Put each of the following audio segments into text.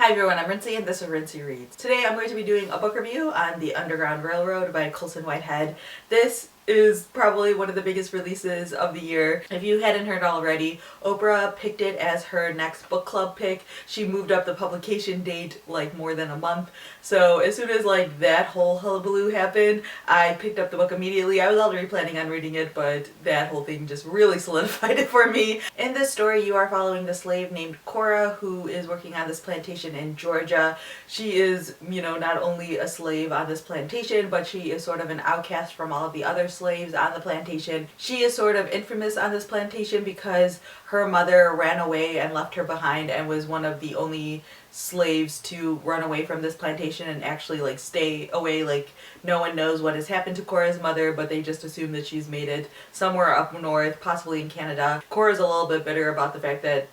Hi everyone, I'm Rincey and this is Rincey Reads. Today I'm going to be doing a book review on The Underground Railroad by Colson Whitehead. This is probably one of the biggest releases of the year. If you hadn't heard already, Oprah picked it as her next book club pick. She moved up the publication date like more than a month. So as soon as like that whole hullabaloo happened, I picked up the book immediately. I was already planning on reading it, but that whole thing just really solidified it for me. In this story, you are following the slave named Cora who is working on this plantation in Georgia. She is, not only a slave on this plantation, but she is sort of an outcast from all of the other slaves on the plantation. She is sort of infamous on this plantation because her mother ran away and left her behind and was one of the only slaves to run away from this plantation and actually like stay away. Like no one knows what has happened to Cora's mother, but they just assume that she's made it somewhere up north, possibly in Canada. Cora's a little bit bitter about the fact that,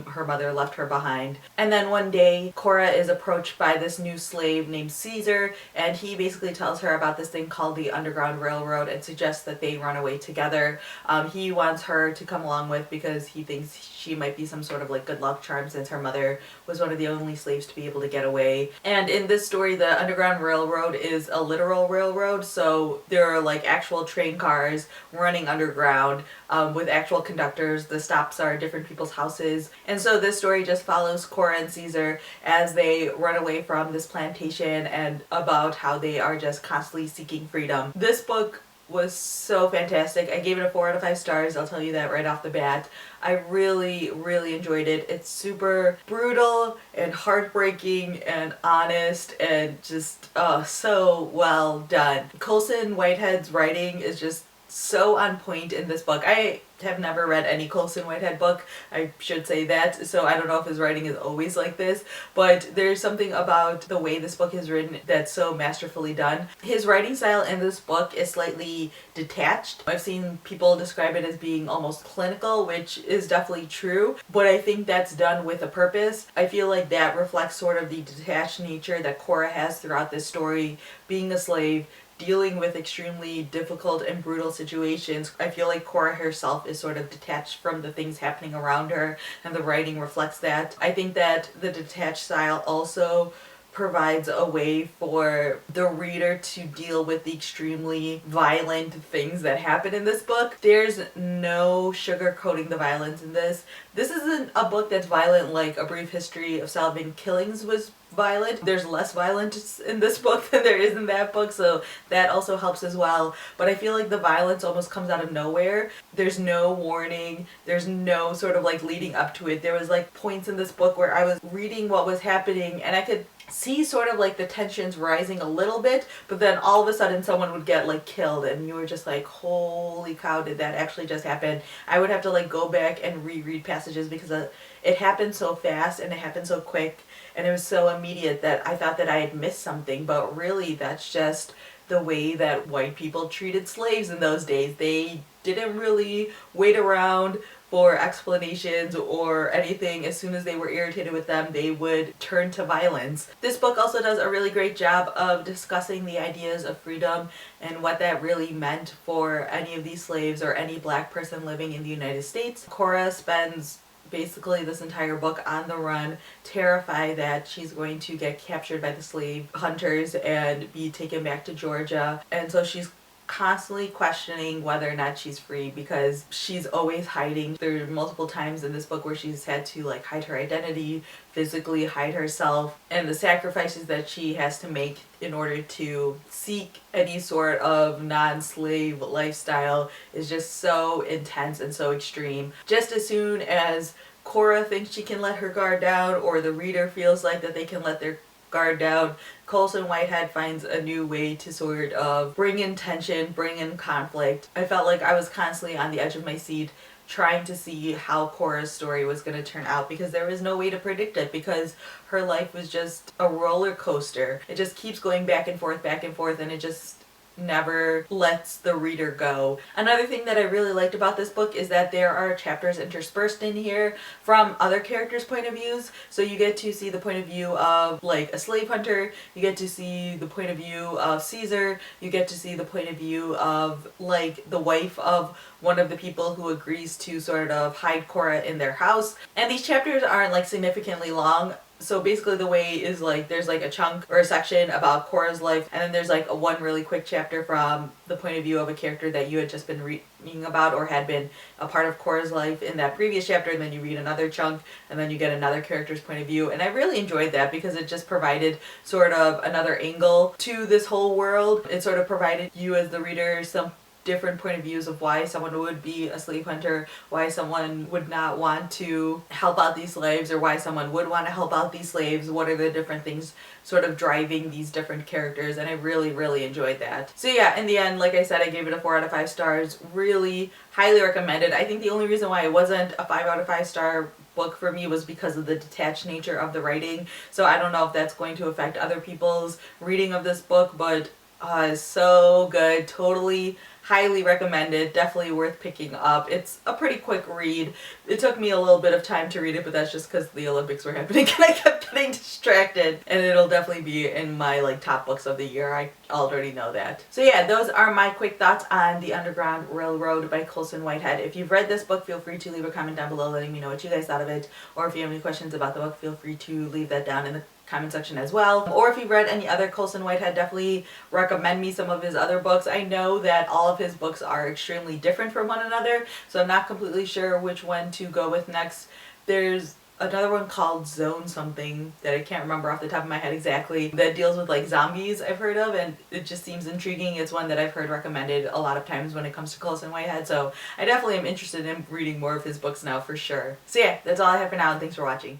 her mother left her behind. And then one day Cora is approached by this new slave named Caesar, and he basically tells her about this thing called the Underground Railroad and suggests that they run away together. He wants her to come along with because he thinks she might be some sort of like good luck charm since her mother was one of the only slaves to be able to get away. And in this story, the Underground Railroad is a literal railroad, so there are like actual train cars running underground with actual conductors. The stops are different people's houses. And so this story just follows Cora and Caesar as they run away from this plantation and about how they are just constantly seeking freedom. This book was so fantastic. I gave it a 4 out of 5 stars. I'll tell you that right off the bat. I really enjoyed it. It's super brutal and heartbreaking and honest and just so well done. Colson Whitehead's writing is just so on point in this book. I have never read any Colson Whitehead book, I should say that, so I don't know if his writing is always like this, but there's something about the way this book is written that's so masterfully done. His writing style in this book is slightly detached. I've seen people describe it as being almost clinical, which is definitely true, but I think that's done with a purpose. I feel like that reflects sort of the detached nature that Cora has throughout this story, being a slave, dealing with extremely difficult and brutal situations. I feel like Cora herself is sort of detached from the things happening around her, and the writing reflects that. I think that the detached style also provides a way for the reader to deal with the extremely violent things that happen in this book. There's no sugarcoating the violence in this. This isn't a book that's violent like A Brief History of Solving Killings was violent. There's less violence in this book than there is in that book, so that also helps as well. But I feel like the violence almost comes out of nowhere. There's no warning. There's no sort of like leading up to it. There was like points in this book where I was reading what was happening and I could see sort of like the tensions rising a little bit, but then all of a sudden someone would get like killed and you were just like, holy cow, did that actually just happen? I would have to like go back and reread passages because it happened so fast and it happened so quick and it was so immediate that I thought that I had missed something, but really that's just the way that white people treated slaves in those days. They didn't really wait around for explanations or anything. As soon as they were irritated with them, they would turn to violence. This book also does a really great job of discussing the ideas of freedom and what that really meant for any of these slaves or any black person living in the United States. Cora spends basically this entire book on the run, terrified that she's going to get captured by the slave hunters and be taken back to Georgia. And so she's constantly questioning whether or not she's free because she's always hiding. There are multiple times in this book where she's had to like hide her identity, physically hide herself, and the sacrifices that she has to make in order to seek any sort of non-slave lifestyle is just so intense and so extreme. Just as soon as Cora thinks she can let her guard down, or the reader feels like that they can let their guard down, Colson Whitehead finds a new way to sort of bring in tension, bring in conflict. I felt like I was constantly on the edge of my seat trying to see how Cora's story was going to turn out because there was no way to predict it because her life was just a roller coaster. It just keeps going back and forth, and it just never lets the reader go. Another thing that I really liked about this book is that there are chapters interspersed in here from other characters' point of views. So you get to see the point of view of like a slave hunter, you get to see the point of view of Caesar, you get to see the point of view of like the wife of one of the people who agrees to sort of hide Cora in their house. And these chapters aren't like significantly long. So basically the way is like there's like a chunk or a section about Cora's life, and then there's like a one really quick chapter from the point of view of a character that you had just been reading about or had been a part of Cora's life in that previous chapter, and then you read another chunk and then you get another character's point of view. And I really enjoyed that because it just provided sort of another angle to this whole world. It sort of provided you as the reader some different point of views of why someone would be a slave hunter, why someone would not want to help out these slaves, or why someone would want to help out these slaves. What are the different things sort of driving these different characters? And I really enjoyed that. So yeah, in the end, like I said, I gave it a 4 out of 5 stars. Really highly recommended. I think the only reason why it wasn't a 5 out of 5 star book for me was because of the detached nature of the writing. So I don't know if that's going to affect other people's reading of this book, but it's so good. Totally highly recommended. Definitely worth picking up. It's a pretty quick read. It took me a little bit of time to read it, but that's just because the Olympics were happening and I kept getting distracted. And it'll definitely be in my like top books of the year. I already know that. So yeah, those are my quick thoughts on The Underground Railroad by Colson Whitehead. If you've read this book, feel free to leave a comment down below letting me know what you guys thought of it. Or if you have any questions about the book, feel free to leave that down in the comment section as well. Or if you've read any other Colson Whitehead, definitely recommend me some of his other books. I know that all of his books are extremely different from one another, so I'm not completely sure which one to go with next. There's another one called Zone something that I can't remember off the top of my head exactly, that deals with like zombies I've heard of, and it just seems intriguing. It's one that I've heard recommended a lot of times when it comes to Colson Whitehead, so I definitely am interested in reading more of his books now for sure. So yeah, that's all I have for now, and thanks for watching.